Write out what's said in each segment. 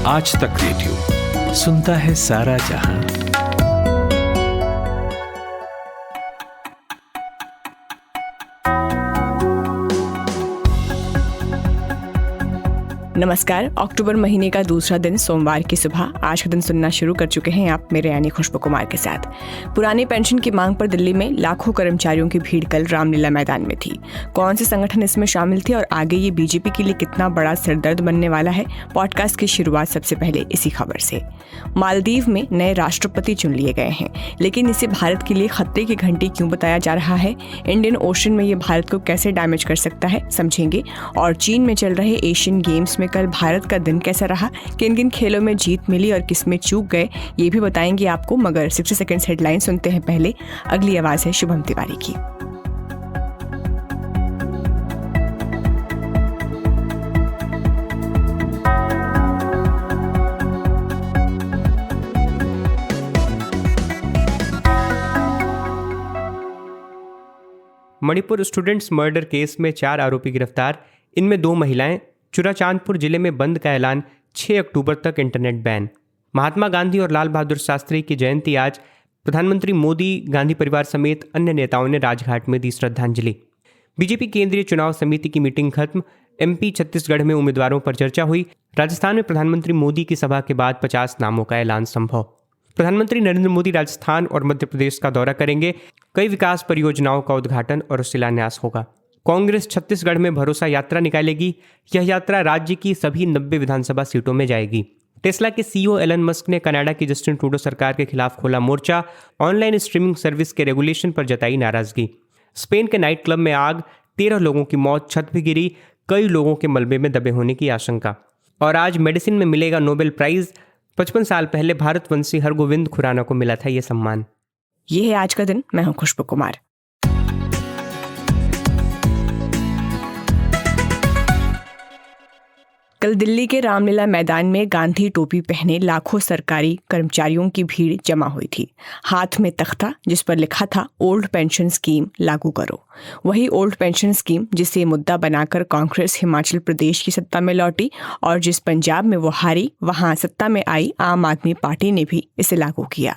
आज तक रेडियो सुनता है सारा जहां। नमस्कार। अक्टूबर महीने का दूसरा दिन सोमवार की सुबह आज का दिन सुनना शुरू कर चुके हैं आप मेरे यानी खुशबू कुमार के साथ। पुरानी पेंशन की मांग पर दिल्ली में लाखों कर्मचारियों की भीड़ कल रामलीला मैदान में थी। कौन से संगठन इसमें शामिल थे और आगे ये बीजेपी के लिए कितना बड़ा सिरदर्द बनने वाला है, पॉडकास्ट की शुरुआत सबसे पहले इसी खबर से। मालदीव में नए राष्ट्रपति चुन लिए गए हैं, लेकिन इसे भारत के लिए खतरे की घंटी क्यों बताया जा रहा है? इंडियन ओशन में ये भारत को कैसे डैमेज कर सकता है, समझेंगे। और चीन में चल रहे एशियन गेम्स में कल भारत का दिन कैसा रहा, किन किन खेलों में जीत मिली और किस में चूक गए, ये भी बताएंगे आपको। मगर 60 सेकंड्स हेडलाइन सुनते हैं पहले। अगली आवाज है शुभम तिवारी की। मणिपुर स्टूडेंट्स मर्डर केस में 4 आरोपी गिरफ्तार, इनमें 2 महिलाएं। चुराचांदपुर जिले में बंद का ऐलान, 6 अक्टूबर तक इंटरनेट बैन। महात्मा गांधी और लाल बहादुर शास्त्री की जयंती आज, प्रधानमंत्री मोदी गांधी परिवार समेत अन्य नेताओं ने राजघाट में दी श्रद्धांजलि। बीजेपी केंद्रीय चुनाव समिति की मीटिंग खत्म, एमपी छत्तीसगढ़ में उम्मीदवारों पर चर्चा हुई। राजस्थान में प्रधानमंत्री मोदी की सभा के बाद 50 नामों का ऐलान संभव। प्रधानमंत्री नरेंद्र मोदी राजस्थान और मध्य प्रदेश का दौरा करेंगे। कई विकास परियोजनाओं का उद्घाटन और शिलान्यास होगा। कांग्रेस छत्तीसगढ़ में भरोसा यात्रा निकालेगी। यह यात्रा राज्य की सभी 90 विधानसभा सीटों में जाएगी। टेस्ला के सीईओ एलन मस्क ने कनाडा की जस्टिन ट्रूडो सरकार के खिलाफ खोला मोर्चा। ऑनलाइन स्ट्रीमिंग सर्विस के रेगुलेशन पर जताई नाराजगी। स्पेन के नाइट क्लब में आग, 13 लोगों की मौत, छत भी गिरी, कई लोगों के मलबे में दबे होने की आशंका। और आज मेडिसिन में मिलेगा नोबेल प्राइज। 55 साल पहले भारतवंशी हरगोविंद खुराना को मिला था यह सम्मान। ये है आज का दिन। मैं हूं खुशबू कुमार। कल दिल्ली के रामलीला मैदान में गांधी टोपी पहने लाखों सरकारी कर्मचारियों की भीड़ जमा हुई थी। हाथ में तख्ता जिस पर लिखा था ओल्ड पेंशन स्कीम लागू करो। वही ओल्ड पेंशन स्कीम जिसे मुद्दा बनाकर कांग्रेस हिमाचल प्रदेश की सत्ता में लौटी और जिस पंजाब में वो हारी, वहां सत्ता में आई आम आदमी पार्टी ने भी इसे लागू किया।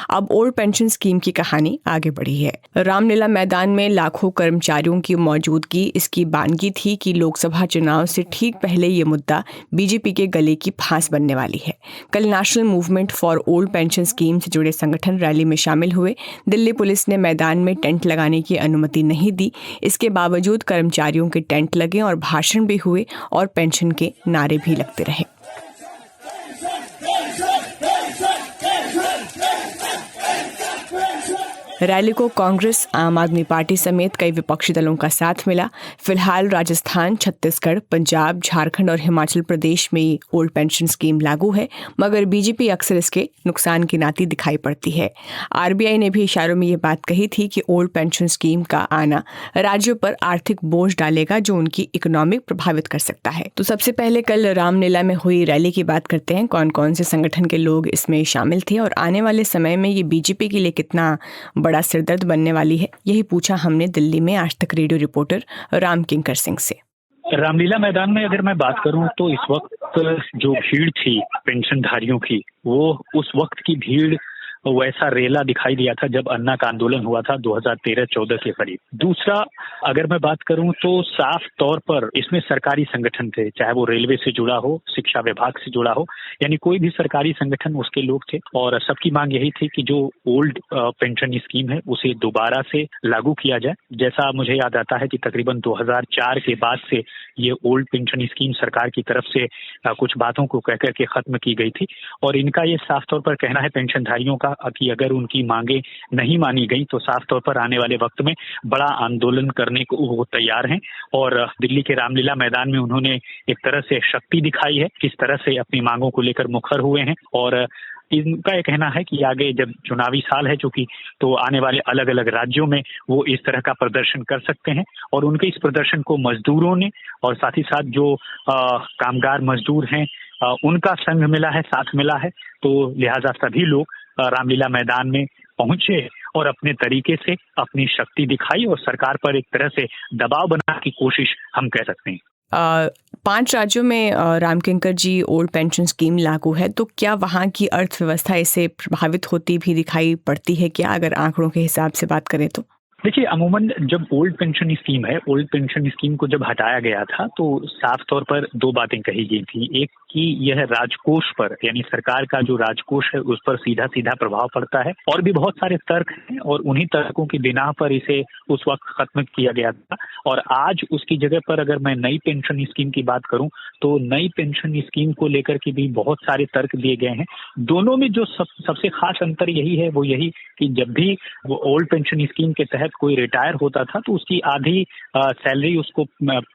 अब ओल्ड पेंशन स्कीम की कहानी आगे बढ़ी है। रामलीला मैदान में लाखों कर्मचारियों की मौजूदगी इसकी बानगी थी कि लोकसभा चुनाव से ठीक पहले ये मुद्दा बीजेपी के गले की फांस बनने वाली है। कल national movement for old pension scheme से जुड़े संगठन रैली में शामिल हुए। दिल्ली पुलिस ने मैदान में टेंट लगाने की अनुमति नहीं दी। इसके बावजूद कर्मचारियों के टेंट लगे और भाषण भी हुए और पेंशन के नारे भी लगते रहे। रैली को कांग्रेस, आम आदमी पार्टी समेत कई विपक्षी दलों का साथ मिला। फिलहाल राजस्थान, छत्तीसगढ़, पंजाब, झारखंड और हिमाचल प्रदेश में ओल्ड पेंशन स्कीम लागू है, मगर बीजेपी अक्सर इसके नुकसान की नाती दिखाई पड़ती है। आरबीआई ने भी इशारों में ये बात कही थी कि ओल्ड पेंशन स्कीम का आना राज्यों पर आर्थिक बोझ डालेगा जो उनकी इकोनॉमी प्रभावित कर सकता है। तो सबसे पहले कल रामलीला में हुई रैली की बात करते हैं। कौन कौन से संगठन के लोग इसमें शामिल थे और आने वाले समय में ये बीजेपी के लिए कितना बड़ा सिरदर्द बनने वाली है, यही पूछा हमने दिल्ली में आज तक रेडियो रिपोर्टर राम किंकर सिंह से। रामलीला मैदान में अगर मैं बात करूं तो इस वक्त जो भीड़ थी पेंशनधारियों की, वो उस वक्त की भीड़ वैसा रेला दिखाई दिया था जब अन्ना का आंदोलन हुआ था 2013-14 के करीब। दूसरा, अगर मैं बात करूं तो साफ तौर पर इसमें सरकारी संगठन थे, चाहे वो रेलवे से जुड़ा हो, शिक्षा विभाग से जुड़ा हो, यानी कोई भी सरकारी संगठन उसके लोग थे। और सबकी मांग यही थी कि जो ओल्ड पेंशन स्कीम है उसे दोबारा से लागू किया जाए। जैसा मुझे याद आता है कि तकरीबन 2004 के बाद से ये ओल्ड पेंशन स्कीम सरकार की तरफ से कुछ बातों को कहकर के खत्म की गई थी। और इनका ये साफ तौर पर कहना है पेंशनधारियों का कि अगर उनकी मांगे नहीं मानी गई तो साफ तौर पर आने वाले वक्त में बड़ा आंदोलन करने को वो तैयार हैं। और दिल्ली के रामलीला मैदान में उन्होंने एक तरह से शक्ति दिखाई है, किस तरह से अपनी मांगों को लेकर मुखर हुए हैं। और इनका ये कहना है कि आगे जब चुनावी साल है चूंकि, तो आने वाले अलग अलग राज्यों में वो इस तरह का प्रदर्शन कर सकते हैं। और उनके इस प्रदर्शन को मजदूरों ने और साथ ही साथ जो कामगार मजदूर हैं उनका संग मिला है, साथ मिला है। तो लिहाजा सभी लोग रामलीला मैदान में पहुंचे और अपने तरीके से अपनी शक्ति दिखाई और सरकार पर एक तरह से दबाव बनाने की कोशिश हम कह सकते हैं। 5 राज्यों में रामकिंकर जी ओल्ड पेंशन स्कीम लागू है, तो क्या वहाँ की अर्थव्यवस्था इससे प्रभावित होती भी दिखाई पड़ती है क्या, अगर आंकड़ों के हिसाब से बात करें तो? देखिए, अमूमन जब ओल्ड पेंशन स्कीम है, ओल्ड पेंशन स्कीम को जब हटाया गया था तो साफ तौर पर 2 बातें कही गई थी। एक कि यह राजकोष पर, यानी सरकार का जो राजकोष है उस पर सीधा सीधा प्रभाव पड़ता है, और भी बहुत सारे तर्क हैं और उन्हीं तर्कों की बिना पर इसे उस वक्त खत्म किया गया था। और आज उसकी जगह पर अगर मैं नई पेंशन स्कीम की बात करूं तो नई पेंशन स्कीम को लेकर के भी बहुत सारे तर्क दिए गए हैं। दोनों में जो सबसे खास अंतर यही है, वो यही कि जब भी वो ओल्ड पेंशन स्कीम के तहत कोई रिटायर होता था तो उसकी आधी सैलरी उसको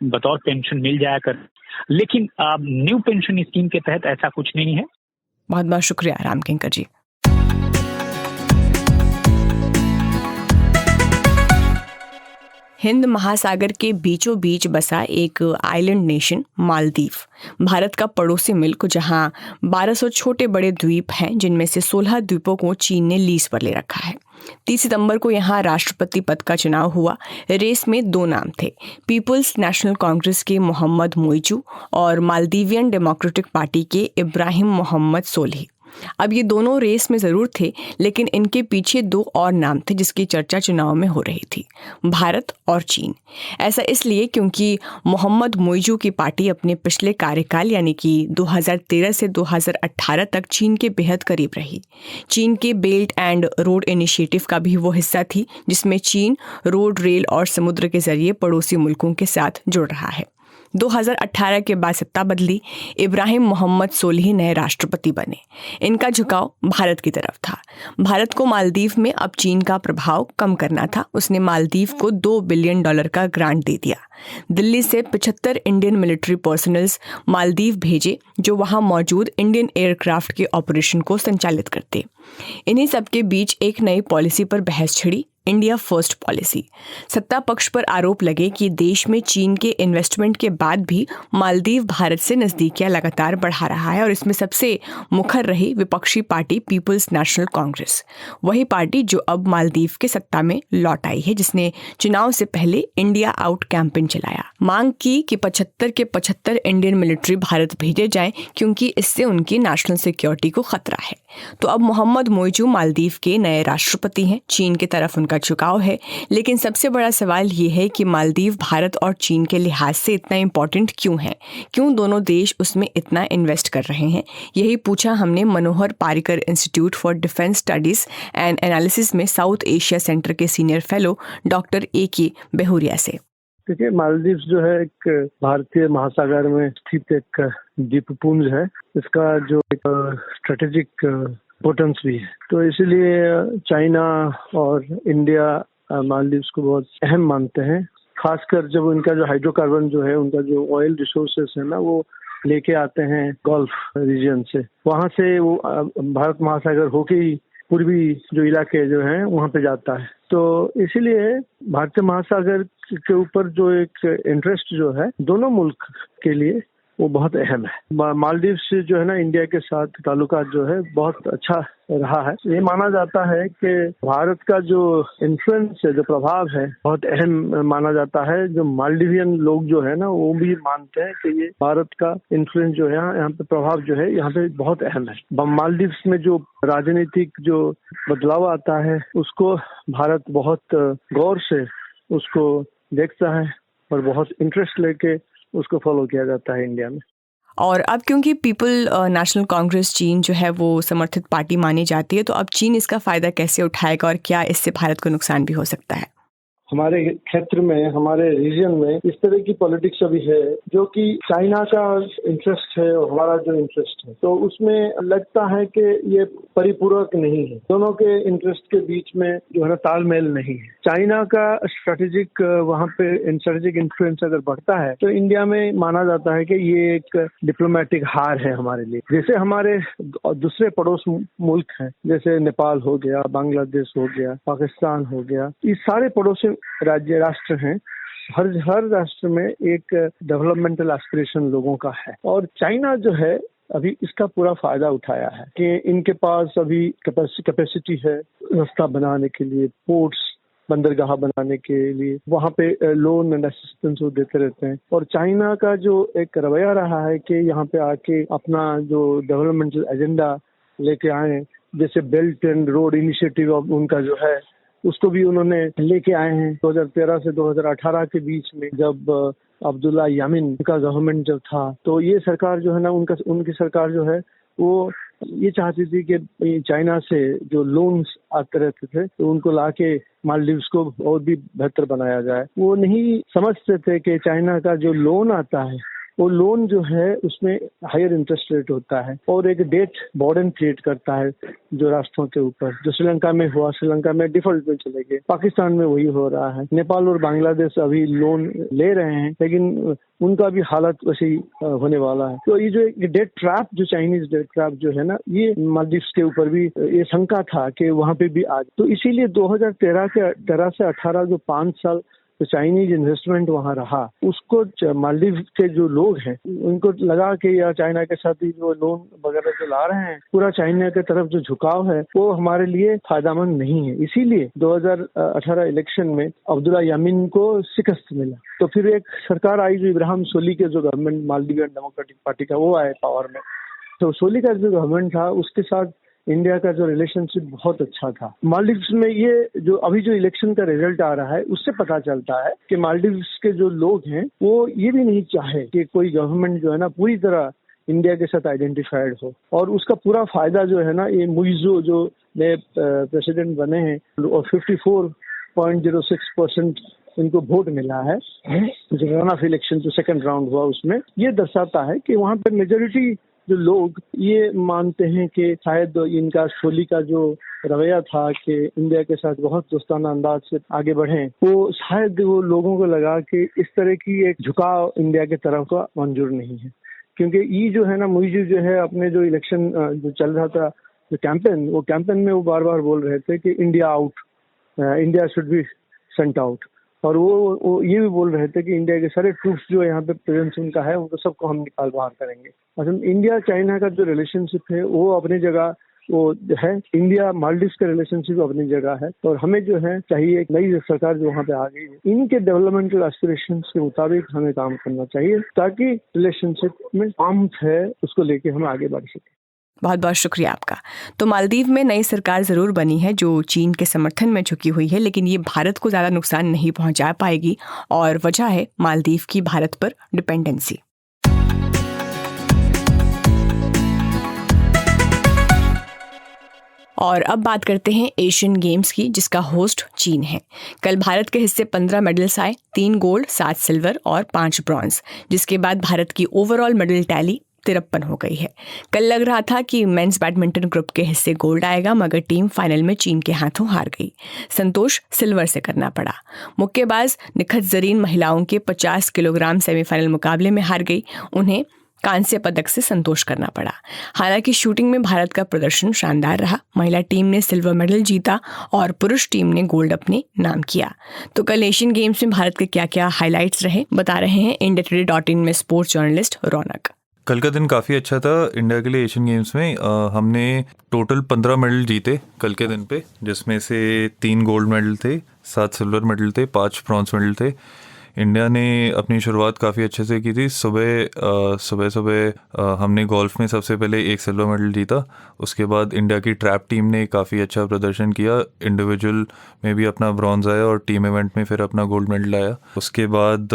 बतौर पेंशन मिल जाया कर, लेकिन न्यू पेंशन स्कीम के तहत ऐसा कुछ नहीं है। बहुत बहुत शुक्रिया रामकिंकर जी। हिंद महासागर के बीचों बीच बसा एक आइलैंड नेशन मालदीव भारत का पड़ोसी मुल्क, जहां 1200 छोटे बड़े द्वीप हैं, जिनमें से 16 द्वीपों को चीन ने लीज पर ले रखा है। 30 सितंबर को यहां राष्ट्रपति पद का चुनाव हुआ। रेस में 2 नाम थे, पीपुल्स नेशनल कांग्रेस के मोहम्मद मोइजू और मालदीवियन डेमोक्रेटिक पार्टी के इब्राहिम मोहम्मद सोलिह। अब ये दोनों रेस में जरूर थे, लेकिन इनके पीछे 2 और नाम थे जिसकी चर्चा चुनाव में हो रही थी, भारत और चीन। ऐसा इसलिए क्योंकि मोहम्मद मोइजू की पार्टी अपने पिछले कार्यकाल यानी कि 2013 से 2018 तक चीन के बेहद करीब रही। चीन के बेल्ट एंड रोड इनिशिएटिव का भी वो हिस्सा थी, जिसमें चीन रोड, रेल और समुद्र के जरिए पड़ोसी मुल्कों के साथ जुड़ रहा है। 2018 के बाद सत्ता बदली, इब्राहिम मोहम्मद सोलिह नए राष्ट्रपति बने। इनका झुकाव भारत की तरफ था। भारत को मालदीव में अब चीन का प्रभाव कम करना था। उसने मालदीव को $2 बिलियन का ग्रांट दे दिया। दिल्ली से 75 इंडियन मिलिट्री पर्सनल्स मालदीव भेजे, जो वहां मौजूद इंडियन एयरक्राफ्ट के ऑपरेशन को संचालित करते। इन्हीं सबके बीच एक नई पॉलिसी पर बहस छिड़ी, इंडिया फर्स्ट पॉलिसी। सत्ता पक्ष पर आरोप लगे कि देश में चीन के इन्वेस्टमेंट के बाद भी मालदीव भारत से नजदीकियां लगातार बढ़ा रहा है, और इसमें सबसे मुखर रही विपक्षी पार्टी पीपुल्स नेशनल कांग्रेस, वही पार्टी जो अब मालदीव के सत्ता में लौट आई है, जिसने चुनाव से पहले इंडिया आउट कैंपेन चलाया। मांग की कि 75 के 75 इंडियन मिलिट्री भारत भेजे जाएं, क्योंकि इससे उनकी नेशनल सिक्योरिटी को खतरा है। तो अब मोहम्मद मोइजू मालदीव के नए राष्ट्रपति हैं। चीन की तरफ उनका झुकाव है, लेकिन सबसे बड़ा सवाल ये है कि मालदीव भारत और चीन के लिहाज से इतना इम्पोर्टेंट क्यों है, क्यों दोनों देश उसमें इतना इन्वेस्ट कर रहे हैं। यही पूछा हमने Manohar Parrikar Institute for Defence Studies and Analysis में साउथ एशिया सेंटर के senior fellow doctor AK Behuria से। देखिए, मालदीव जो है एक भारतीय महासागर में स्थित एक द्वीपपुंज है। इसका जो एक स्ट्रेटेजिक इम्पोर्टेंस भी है, तो इसीलिए चाइना और इंडिया मालदीव को बहुत अहम मानते हैं। खासकर जब उनका जो हाइड्रोकार्बन जो है, उनका जो ऑयल रिसोर्सेस है ना, वो लेके आते हैं गल्फ रीजन से। वहां से वो भारत महासागर होके ही पूर्वी जो इलाके जो हैं वहां पे जाता है। तो इसीलिए भारतीय महासागर के ऊपर जो एक इंटरेस्ट जो है दोनों मुल्क के लिए वो बहुत अहम है। मालदीव से जो है ना इंडिया के साथ ताल्लुकात जो है बहुत अच्छा रहा है। ये माना जाता है कि भारत का जो इन्फ्लुएंस है, जो प्रभाव है, बहुत अहम माना जाता है। जो मालदीवियन लोग जो है ना वो भी मानते हैं कि ये भारत का इन्फ्लुएंस जो है यहाँ पे प्रभाव जो है यहाँ पे बहुत अहम है। मालदीव में जो राजनीतिक जो बदलाव आता है उसको भारत बहुत गौर से उसको देखता है और बहुत इंटरेस्ट लेके उसको फॉलो किया जाता है इंडिया में। और अब क्योंकि पीपल नेशनल कांग्रेस चीन जो है वो समर्थित पार्टी मानी जाती है, तो अब चीन इसका फायदा कैसे उठाएगा और क्या इससे भारत को नुकसान भी हो सकता है? हमारे क्षेत्र में, हमारे रीजन में इस तरह की पॉलिटिक्स अभी है जो कि चाइना का इंटरेस्ट है और हमारा जो इंटरेस्ट है, तो उसमें लगता है कि ये परिपूरक नहीं है। दोनों के इंटरेस्ट के बीच में जो है ना तालमेल नहीं है। चाइना का स्ट्रेटेजिक वहाँ पे स्ट्रेटेजिक इन्फ्लुएंस अगर बढ़ता है तो इंडिया में माना जाता है कि ये एक डिप्लोमेटिक हार है हमारे लिए। जैसे हमारे दूसरे पड़ोस मुल्क हैं, जैसे नेपाल हो गया, बांग्लादेश हो गया, पाकिस्तान हो गया, ये सारे पड़ोसी राष्ट्र हैं। हर राष्ट्र में एक डेवलपमेंटल एस्पिरेशन लोगों का है, और चाइना जो है अभी इसका पूरा फायदा उठाया है कि इनके पास अभी कैपेसिटी है रास्ता बनाने के लिए, पोर्ट्स बंदरगाह बनाने के लिए, वहाँ पे लोन एंड असिस्टेंस वो देते रहते हैं। और चाइना का जो एक रवैया रहा है कि यहाँ पे आके अपना जो डेवलपमेंटल एजेंडा लेके आए, जैसे बेल्ट एंड रोड इनिशिएटिव उनका जो है उसको भी उन्होंने लेके आए हैं। 2013 से 2018 के बीच में जब अब्दुल्ला यामीन का गवर्नमेंट जब था, तो ये सरकार जो है ना, उनकी सरकार जो है वो ये चाहती थी कि चाइना से जो लोन्स आते रहते थे तो उनको लाके मालदीव्स को और भी बेहतर बनाया जाए। वो नहीं समझते थे कि चाइना का जो लोन आता है वो लोन जो है उसमें हायर इंटरेस्ट रेट होता है और एक डेट बर्डन क्रिएट करता है जो राष्ट्रों के ऊपर। जो श्रीलंका में हुआ, श्रीलंका में डिफॉल्ट में चले गए, पाकिस्तान में वही हो रहा है, नेपाल और बांग्लादेश अभी लोन ले रहे हैं लेकिन उनका भी हालत वैसी होने वाला है। तो ये जो डेट ट्रैप, जो चाइनीज डेट ट्रैप जो है ना, ये मालदीव्स के ऊपर भी ये शंका था कि वहाँ पे भी आ। तो इसीलिए 2013 से 18 जो 5 साल तो चाइनीज इन्वेस्टमेंट वहाँ रहा, उसको मालदीव के जो लोग हैं उनको लगा कि यार चाइना के साथ ही जो लोन वगैरह जो ला रहे हैं, पूरा चाइना की तरफ जो झुकाव है वो हमारे लिए फायदेमंद नहीं है। इसीलिए 2018 इलेक्शन में अब्दुल्ला यामीन को शिकस्त मिला। तो फिर एक सरकार आई जो इब्राहिम सोली के जो गवर्नमेंट, मालदीवियन डेमोक्रेटिक पार्टी का, वो आए पावर में। तो सोली का जो गवर्नमेंट था उसके साथ इंडिया का जो रिलेशनशिप बहुत अच्छा था। मालदीव्स में ये जो अभी जो इलेक्शन का रिजल्ट आ रहा है उससे पता चलता है कि मालदीव्स के जो लोग हैं वो ये भी नहीं चाहे कि कोई गवर्नमेंट जो है ना पूरी तरह इंडिया के साथ आइडेंटिफाइड हो। और उसका पूरा फायदा जो है ना, ये मुइज़ो जो नए प्रेसिडेंट बने हैं और 54.06% इनको वोट मिला है जो रन ऑफ इलेक्शन जो सेकंड राउंड हुआ उसमें, ये दर्शाता है कि वहाँ पर मेजोरिटी जो लोग ये मानते हैं कि शायद इनका सोली का जो रवैया था कि इंडिया के साथ बहुत दोस्ताना अंदाज से आगे बढ़ें, वो शायद वो लोगों को लगा कि इस तरह की एक झुकाव इंडिया की तरफ का मंजूर नहीं है। क्योंकि ये जो है ना, मुइज़ो जो है अपने जो इलेक्शन जो चल रहा था जो कैंपेन, वो कैंपेन में वो बार बार बोल रहे थे कि India out, India should be sent out. और वो ये भी बोल रहे थे कि इंडिया के सारे ट्रूप्स जो यहाँ पे प्रेजेंस उनका है उनको सबको हम निकाल बाहर करेंगे। मतलब इंडिया चाइना का जो रिलेशनशिप है वो अपनी जगह वो है, इंडिया मालदीव्स का रिलेशनशिप अपनी जगह है। और हमें जो है चाहिए एक नई सरकार जो वहाँ पे आ गई है, इनके डेवलपमेंटल एस्पिरेशंस के मुताबिक हमें काम करना चाहिए ताकि रिलेशनशिप में आर्म्स है उसको लेके हम आगे बढ़ सकें। बहुत बहुत शुक्रिया आपका। तो मालदीव में नई सरकार ज़रूर बनी है जो चीन के समर्थन में झुकी हुई है, लेकिन ये भारत को ज़्यादा नुकसान नहीं पहुंचा पाएगी और वजह है मालदीव की भारत पर डिपेंडेंसी। और अब बात करते हैं एशियन गेम्स की, जिसका होस्ट चीन है। कल भारत के हिस्से 15 मेडल्स आए, 3 गोल्ड, 7 सिल्वर और 5 ब्रॉन्ज, जिसके बाद भारत की ओवरऑल मेडल टैली 53 हो गई है। कल लग रहा था कि मेंस बैडमिंटन ग्रुप के हिस्से गोल्ड आएगा, मगर टीम फाइनल में चीन के हाथों हार गई। संतोष सिल्वर से करना पड़ा। मुक्केबाज निखत जरीन महिलाओं के 50 किलोग्राम सेमीफाइनल मुकाबले में हार गई। उन्हें कांस्य पदक से संतोष करना पड़ा। हालांकि शूटिंग में भारत का प्रदर्शन शानदार रहा। महिला टीम ने सिल्वर मेडल जीता और पुरुष टीम ने गोल्ड अपने नाम किया। तो कल एशियन गेम्स में भारत के क्या क्या हाइलाइट्स रहे, बता रहे हैं IndiaToday.in में स्पोर्ट्स जर्नलिस्ट रौनक। कल का दिन काफ़ी अच्छा था इंडिया के लिए एशियन गेम्स में। हमने टोटल 15 मेडल जीते कल के दिन पे, जिसमें से 3 गोल्ड मेडल थे, 7 सिल्वर मेडल थे, 5 ब्रॉन्ज मेडल थे। इंडिया ने अपनी शुरुआत काफ़ी अच्छे से की थी। सुबह हमने गोल्फ में सबसे पहले 1 सिल्वर मेडल जीता। उसके बाद इंडिया की ट्रैप टीम ने काफ़ी अच्छा प्रदर्शन किया, इंडिविजुअल में भी अपना ब्रॉन्ज आया और टीम इवेंट में फिर अपना गोल्ड मेडल आया। उसके बाद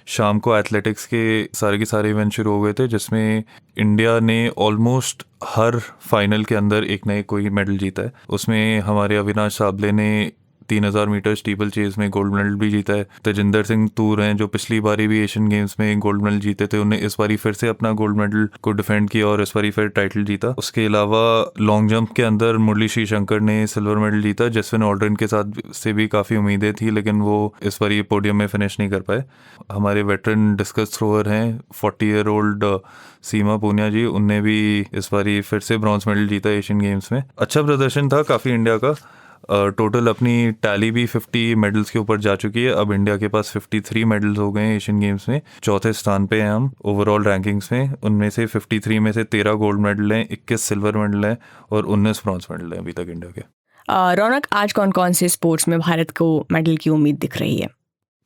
शाम को एथलेटिक्स के सारे इवेंट शुरू हो गए थे, जिसमें इंडिया ने ऑलमोस्ट हर फाइनल के अंदर एक नए कोई मेडल जीता है। उसमें हमारे अविनाश साबले ने 3000 मीटर स्टीपल चेज में गोल्ड मेडल भी जीता है। तेजिंदर सिंह तूर हैं जो पिछली बारी भी एशियन गेम्स में गोल्ड मेडल जीते थे, उन्हें इस बारी फिर से अपना गोल्ड मेडल को डिफेंड किया और इस बारी फिर टाइटल जीता। उसके अलावा लॉन्ग जंप के अंदर मुरली श्री शंकर ने सिल्वर मेडल जीता। जसविन ऑल्ड्रिन के साथ से भी काफ़ी उम्मीदें थी, लेकिन वो इस बारी पोडियम में फिनिश नहीं कर पाए। हमारे वेटरन डिस्कस थ्रोअर हैं 40 ईयर ओल्ड सीमा पूनिया जी, उनने भी इस बारी फिर से ब्रॉन्ज मेडल जीता एशियन गेम्स में। अच्छा प्रदर्शन था काफ़ी इंडिया का। टोटल अपनी टैली भी 50 मेडल्स के ऊपर जा चुकी है। अब इंडिया के पास 53 मेडल्स हो गए हैं एशियन गेम्स में। चौथे स्थान पे हैं हम ओवरऑल रैंकिंग्स में। उनमें से 53 में से 13 गोल्ड मेडल हैं, 21 सिल्वर मेडल हैं और 19 ब्रॉन्ज मेडल हैं अभी तक इंडिया के। रौनक, आज कौन कौन से स्पोर्ट्स में भारत को मेडल की उम्मीद दिख रही है?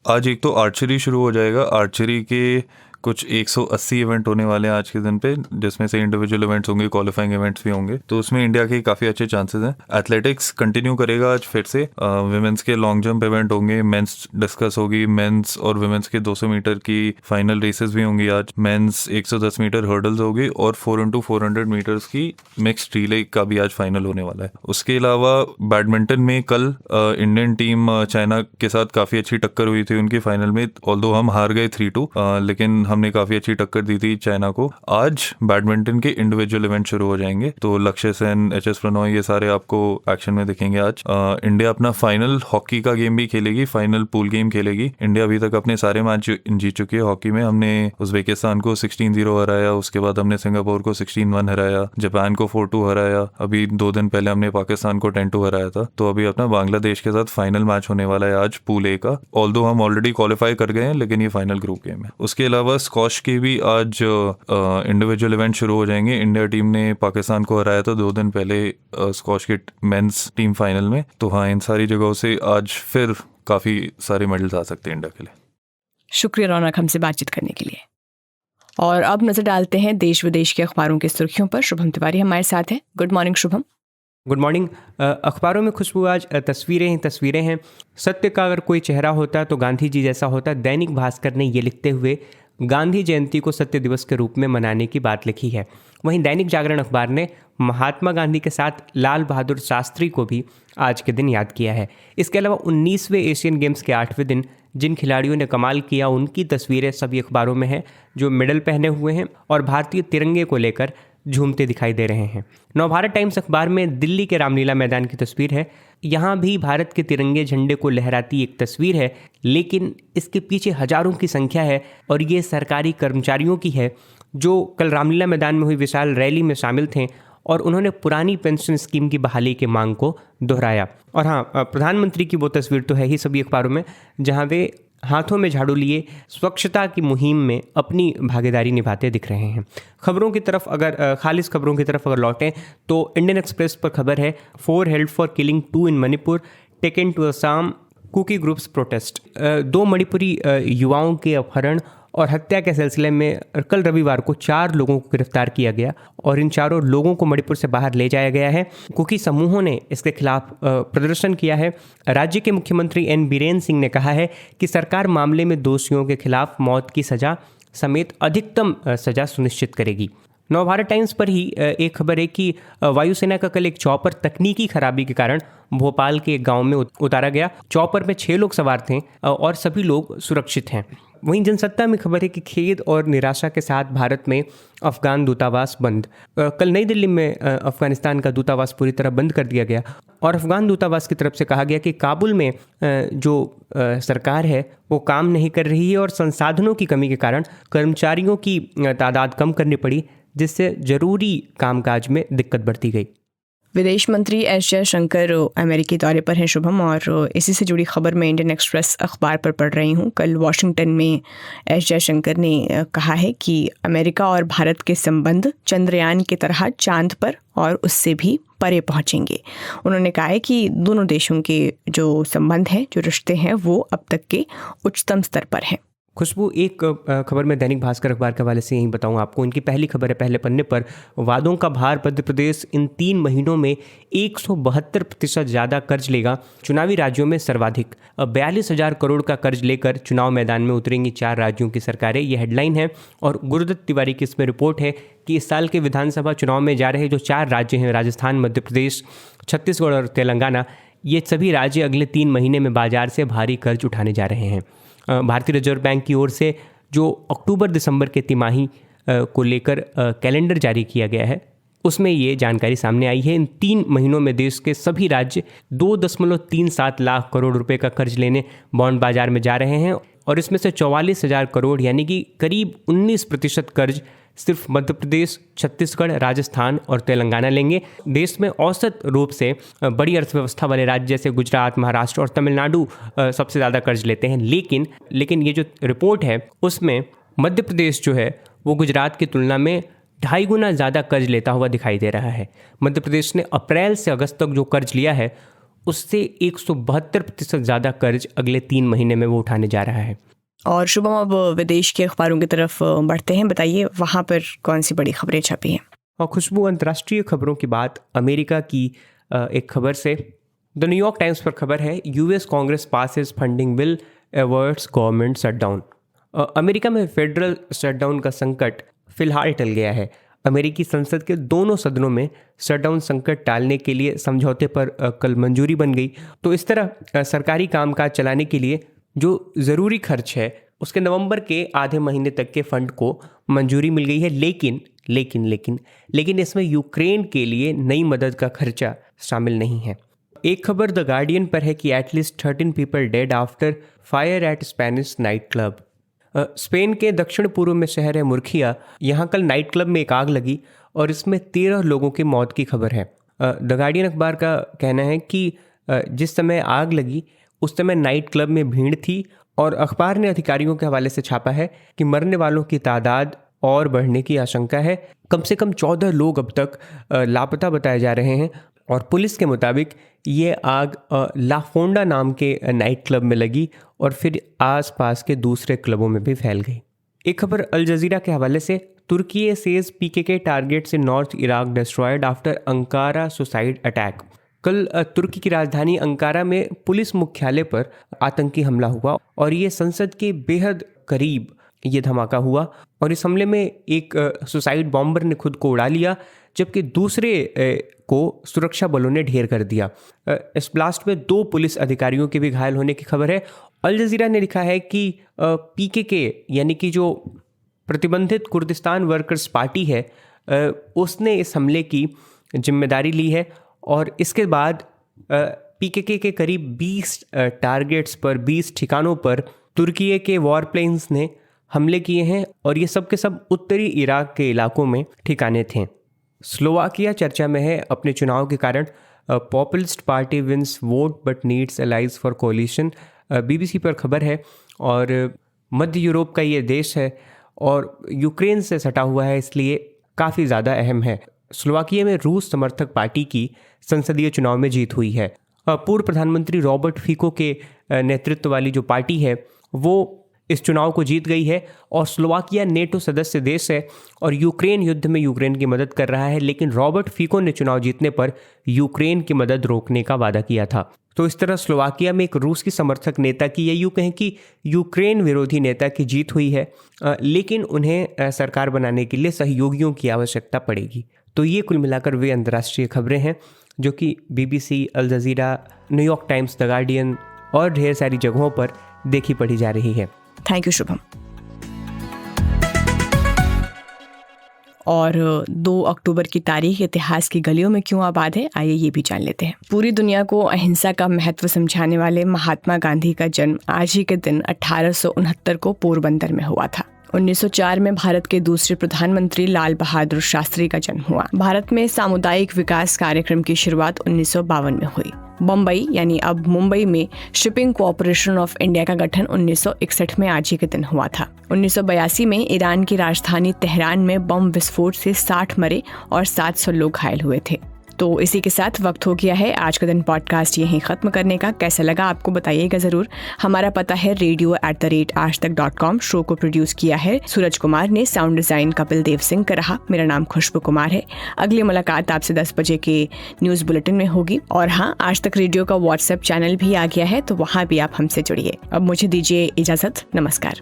आज एक तो आर्चरी शुरू हो जाएगा। आर्चरी के कुछ 180 इवेंट होने वाले हैं आज के दिन पे, जिसमें से इंडिविजुअल इवेंट्स होंगे, क्वालिफाइंग इवेंट्स भी होंगे, तो उसमें इंडिया के काफ़ी अच्छे चांसेस हैं। एथलेटिक्स कंटिन्यू करेगा आज फिर से। विमेंस के लॉन्ग जंप इवेंट होंगे, मेंस डिस्कस होगी, मेंस और विमेंस के 200 मीटर की फाइनल रेसेस भी होंगी आज। मेंस 110 मीटर हर्डल्स होगी और 4x400 मीटर्स की मिक्स्ड रिले का भी आज फाइनल होने वाला है। उसके अलावा बैडमिंटन में कल इंडियन टीम चाइना के साथ काफ़ी अच्छी टक्कर हुई थी उनकी फाइनल में, ऑल्दो हम हार गए 3-2, लेकिन हमने काफी अच्छी टक्कर दी थी चाइना को। आज बैडमिंटन के इंडिविजुअल इवेंट शुरू हो जाएंगे, तो लक्ष्य सेन, एच एस प्रणॉय, ये सारे आपको एक्शन में दिखेंगे आज। इंडिया अपना फाइनल हॉकी का गेम भी खेलेगी, फाइनल पूल गेम खेलेगी। इंडिया अभी तक अपने सारे मैच जीत चुकी है हॉकी में। हमने उज्बेकिस्तान को 16-0 हराया, उसके बाद हमने सिंगापुर को 16-1 हराया, जापान को 4-2 हराया, अभी 2 दिन पहले हमने पाकिस्तान को 10-2 हराया था। तो अभी अपना बांग्लादेश के साथ फाइनल मैच होने वाला है आज पूल ए का। ऑल्दो हम ऑलरेडी क्वालिफाई कर गए हैं, लेकिन ये फाइनल ग्रुप गेम है। उसके अलावा स्क्वॉश के भी आज इंडिविजुअल इवेंट शुरू हो जाएंगे। इंडिया टीम ने पाकिस्तान को हराया था 2 दिन पहले स्क्वॉश के मेंस टीम फाइनल में। तो हाँ, इन सारी जगहों से आज फिर काफ़ी सारे मेडल्स आ सकते हैं इंडिया के लिए। शुक्रिया रौनक, हमसे बातचीत करने के लिए। और अब नजर डालते हैं देश विदेश के अखबारों की सुर्खियों पर। शुभम तिवारी हमारे साथ हैं। Good morning Shubham. Good morning. अखबारों में खुशबू आज तस्वीरें हैं। सत्य का अगर कोई चेहरा होता तो गांधी जी जैसा होता। दैनिक भास्कर ने ये लिखते हुए गांधी जयंती को सत्य दिवस के रूप में मनाने की बात लिखी है। वहीं दैनिक जागरण अखबार ने महात्मा गांधी के साथ लाल बहादुर शास्त्री को भी आज के दिन याद किया है। इसके अलावा 19वें एशियन गेम्स के 8वें दिन जिन खिलाड़ियों ने कमाल किया उनकी तस्वीरें सभी अखबारों में हैं, जो मेडल पहने हुए हैं और भारतीय तिरंगे को लेकर झूमते दिखाई दे रहे हैं। नवभारत टाइम्स अखबार में दिल्ली के रामलीला मैदान की तस्वीर है। यहाँ भी भारत के तिरंगे झंडे को लहराती एक तस्वीर है, लेकिन इसके पीछे हजारों की संख्या है और ये सरकारी कर्मचारियों की है जो कल रामलीला मैदान में हुई विशाल रैली में शामिल थे और उन्होंने पुरानी पेंशन स्कीम की बहाली की मांग को दोहराया। और हाँ, प्रधानमंत्री की वो तस्वीर तो है ही सभी अखबारों में, जहाँ वे हाथों में झाड़ू लिए स्वच्छता की मुहिम में अपनी भागीदारी निभाते दिख रहे हैं। खबरों की तरफ अगर खालिस खबरों की तरफ अगर लौटें तो इंडियन एक्सप्रेस पर खबर है 4 held for killing 2 in Manipur, taken to Assam, Kuki groups protest. 2 Manipuri युवाओं के अपहरण और हत्या के सिलसिले में कल रविवार को 4 लोगों को गिरफ्तार किया गया और इन चारों लोगों को मणिपुर से बाहर ले जाया गया है। कुकी समूहों ने इसके खिलाफ प्रदर्शन किया है। राज्य के मुख्यमंत्री एन बीरेन सिंह ने कहा है कि सरकार मामले में दोषियों के खिलाफ मौत की सजा समेत अधिकतम सजा सुनिश्चित करेगी। नवभारत टाइम्स पर ही एक खबर है कि वायुसेना का कल एक चॉपर तकनीकी खराबी के कारण भोपाल के एक गांव में उतारा गया। चॉपर में 6 लोग सवार थे और सभी लोग सुरक्षित हैं। वहीं जनसत्ता में खबर है कि खेद और निराशा के साथ भारत में अफगान दूतावास बंद। कल नई दिल्ली में अफगानिस्तान का दूतावास पूरी तरह बंद कर दिया गया और अफगान दूतावास की तरफ से कहा गया कि काबुल में जो सरकार है वो काम नहीं कर रही है और संसाधनों की कमी के कारण कर्मचारियों की तादाद कम करनी पड़ी, जिससे जरूरी कामकाज में दिक्कत बढ़ती गई। विदेश मंत्री एस जयशंकर अमेरिकी दौरे पर हैं शुभम, और इसी से जुड़ी खबर मैं इंडियन एक्सप्रेस अखबार पर पढ़ रही हूँ। कल वॉशिंगटन में एस जयशंकर ने कहा है कि अमेरिका और भारत के संबंध चंद्रयान की तरह चांद पर और उससे भी परे पहुँचेंगे। उन्होंने कहा है कि दोनों देशों के जो संबंध हैं, जो रिश्ते हैं, वो अब तक के उच्चतम स्तर पर हैं। खुशबू, एक खबर मैं दैनिक भास्कर अखबार के हवाले से यही बताऊं आपको। इनकी पहली खबर है पहले पन्ने पर, वादों का भार मध्य प्रदेश इन 3 महीनों में 172% ज़्यादा कर्ज लेगा, चुनावी राज्यों में सर्वाधिक। 42,000 करोड़ का कर्ज लेकर चुनाव मैदान में उतरेंगी 4 राज्यों की सरकारें, ये हेडलाइन है। और गुरुदत्त तिवारी की इसमें रिपोर्ट है कि इस साल के विधानसभा चुनाव में जा रहे जो 4 राज्य हैं, राजस्थान, मध्य प्रदेश, छत्तीसगढ़ और तेलंगाना, ये सभी राज्य अगले 3 महीने में बाजार से भारी कर्ज उठाने जा रहे हैं। भारतीय रिजर्व बैंक की ओर से जो अक्टूबर दिसंबर के तिमाही को लेकर कैलेंडर जारी किया गया है, उसमें ये जानकारी सामने आई है। इन 3 महीनों में देश के सभी राज्य 2.37 लाख करोड़ रुपए का कर्ज लेने बॉन्ड बाजार में जा रहे हैं और इसमें से 44,000 करोड़ यानी कि करीब 19% कर्ज सिर्फ मध्य प्रदेश, छत्तीसगढ़, राजस्थान और तेलंगाना लेंगे। देश में औसत रूप से बड़ी अर्थव्यवस्था वाले राज्य जैसे गुजरात, महाराष्ट्र और तमिलनाडु सबसे ज़्यादा कर्ज लेते हैं। लेकिन ये जो रिपोर्ट है उसमें मध्य प्रदेश जो है वो गुजरात की तुलना में 2.5 गुना ज़्यादा कर्ज लेता हुआ दिखाई दे रहा है। मध्य प्रदेश ने अप्रैल से अगस्त तक जो कर्ज लिया है उससे 172% ज़्यादा कर्ज अगले 3 महीने में वो उठाने जा रहा है। और शुभम, अब विदेश के अखबारों की तरफ बढ़ते हैं। बताइए वहाँ पर कौन सी बड़ी खबरें छपी हैं? और खुशबू, अंतर्राष्ट्रीय खबरों की बात अमेरिका की एक खबर से। द न्यूयॉर्क टाइम्स पर खबर है, US Congress passes funding bill avoids government shutdown. America में फेडरल शटडाउन का संकट फिलहाल टल गया है। अमेरिकी संसद के दोनों सदनों में शटडाउन संकट टालने के लिए समझौते पर कल मंजूरी बन गई। तो इस तरह सरकारी कामकाज चलाने के लिए जो ज़रूरी खर्च है उसके नवंबर के आधे महीने तक के फंड को मंजूरी मिल गई है। लेकिन इसमें यूक्रेन के लिए नई मदद का खर्चा शामिल नहीं है। एक खबर द गार्डियन पर है कि at least 13 people dead after fire eight Spanish night club. Spain के दक्षिण पूर्व में शहर है मुर्खिया। यहाँ कल नाइट क्लब में एक आग लगी और इसमें 13 लोगों की मौत की खबर है। द गार्डियन अखबार का कहना है कि जिस समय आग लगी उस समय नाइट क्लब में भीड़ थी और अखबार ने अधिकारियों के हवाले से छापा है कि मरने वालों की तादाद और बढ़ने की आशंका है। कम से कम 14 लोग अब तक लापता बताए जा रहे हैं और पुलिस के मुताबिक ये आग ला फोंडा नाम के नाइट क्लब में लगी और फिर आसपास के दूसरे क्लबों में भी फैल गई। एक खबर अल जजीरा के हवाले से, Turkey says PKK targets in north Iraq destroyed after Ankara suicide attack. कल तुर्की की राजधानी अंकारा में पुलिस मुख्यालय पर आतंकी हमला हुआ और ये संसद के बेहद करीब ये धमाका हुआ और इस हमले में एक सुसाइड बॉम्बर ने खुद को उड़ा लिया जबकि दूसरे को सुरक्षा बलों ने ढेर कर दिया। इस ब्लास्ट में 2 पुलिस अधिकारियों के भी घायल होने की खबर है। अल जजीरा ने लिखा है कि पीकेके यानी कि जो प्रतिबंधित कुर्दिस्तान वर्कर्स पार्टी है उसने इस हमले की जिम्मेदारी ली है और इसके बाद पीकेके के करीब 20 टारगेट्स पर 20 ठिकानों पर तुर्की के वॉर प्लेन्स ने हमले किए हैं और ये सब के सब उत्तरी इराक के इलाकों में ठिकाने थे। स्लोवाकिया चर्चा में है अपने चुनाव के कारण। Populist party wins vote but needs allies for coalition. BBC पर खबर है और मध्य यूरोप का ये देश है और यूक्रेन से सटा हुआ है, इसलिए काफ़ी ज़्यादा अहम है। स्लोवाकिया में रूस समर्थक पार्टी की संसदीय चुनाव में जीत हुई है। पूर्व प्रधानमंत्री रॉबर्ट फीको के नेतृत्व वाली जो पार्टी है वो इस चुनाव को जीत गई है और स्लोवाकिया नेटो सदस्य देश है और यूक्रेन युद्ध में यूक्रेन की मदद कर रहा है। लेकिन रॉबर्ट फीको ने चुनाव जीतने पर यूक्रेन की मदद रोकने का वादा किया था। तो इस तरह स्लोवाकिया में एक रूस की समर्थक नेता की या यूँ कहें कि यूक्रेन विरोधी नेता की जीत हुई है, लेकिन उन्हें सरकार बनाने के लिए सहयोगियों की आवश्यकता पड़ेगी। तो ये कुल मिलाकर वे अंतर्राष्ट्रीय खबरें हैं जो कि BBC, Al Jazeera, New York Times, the Guardian और ढेर सारी जगहों पर देखी पढ़ी जा रही है। Thank you Shubham. और 2 अक्टूबर की तारीख इतिहास की गलियों में क्यों आबाद है, आइए ये भी जान लेते हैं। पूरी दुनिया को अहिंसा का महत्व समझाने वाले महात्मा गांधी का जन्म आज ही के दिन 1869 को पोरबंदर में हुआ था। 1904 में भारत के दूसरे प्रधानमंत्री लाल बहादुर शास्त्री का जन्म हुआ। भारत में सामुदायिक विकास कार्यक्रम की शुरुआत 1952 में हुई। बम्बई यानी अब मुंबई में शिपिंग कॉरपोरेशन ऑफ इंडिया का गठन 1961 में आज ही के दिन हुआ था। 1982 में ईरान की राजधानी तेहरान में बम विस्फोट से 60 मरे और 700 लोग घायल हुए थे। तो इसी के साथ वक्त हो गया है आज का दिन पॉडकास्ट यहीं ख़त्म करने का। कैसा लगा आपको बताइएगा ज़रूर। हमारा पता है radio@aajtak.com। शो को प्रोड्यूस किया है सूरज कुमार ने, साउंड डिज़ाइन कपिल देव सिंह का रहा। मेरा नाम खुशबू कुमार है। अगली मुलाकात आपसे 10 बजे के न्यूज़ बुलेटिन में होगी। और हाँ, आज तक रेडियो का व्हाट्सएप चैनल भी आ गया है, तो वहाँ भी आप हमसे जुड़िए। अब मुझे दीजिए इजाज़त। नमस्कार।